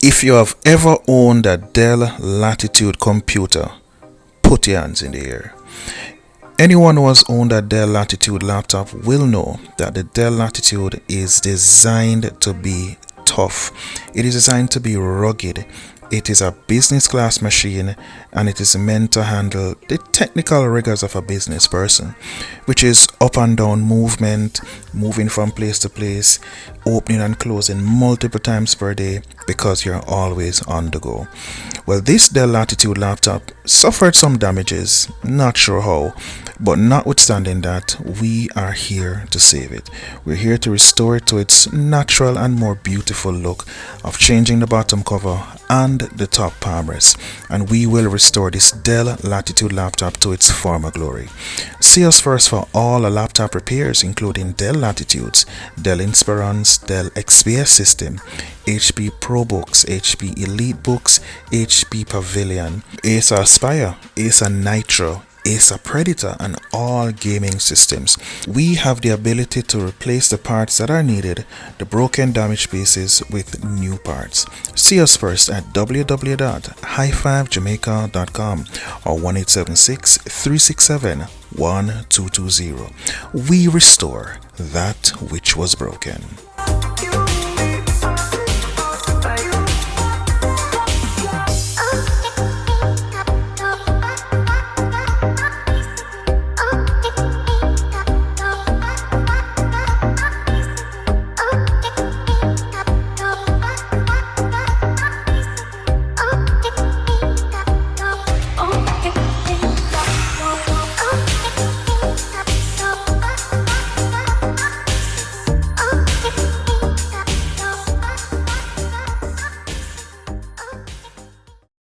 If you have ever owned a Dell Latitude computer, put your hands in the air. Anyone who has owned a Dell Latitude laptop will know that the Dell Latitude is designed to be tough. It is designed to be rugged. It is a business class machine, and it is meant to handle the technical rigors of a business person, which is up and down movement, moving from place to place, opening and closing multiple times per day because you're always on the go. Well, this Dell Latitude laptop suffered some damages, not sure how, but notwithstanding that, we are here to save it. We're here to restore it to its natural and more beautiful look of changing the bottom cover and the top armrest, and we will restore this Dell Latitude laptop to its former glory. See us first for all our laptop repairs, including Dell Latitudes, Dell Inspirons, Dell XPS system, HP ProBooks, HP EliteBooks, HP Pavilion, Acer Aspire, Acer Nitro, Acer Predator, and all gaming systems. We have the ability to replace the parts that are needed, the broken damaged pieces, with new parts. See us first at www.hi5jamaica.com or 1-876-367-1220. We restore that which was broken.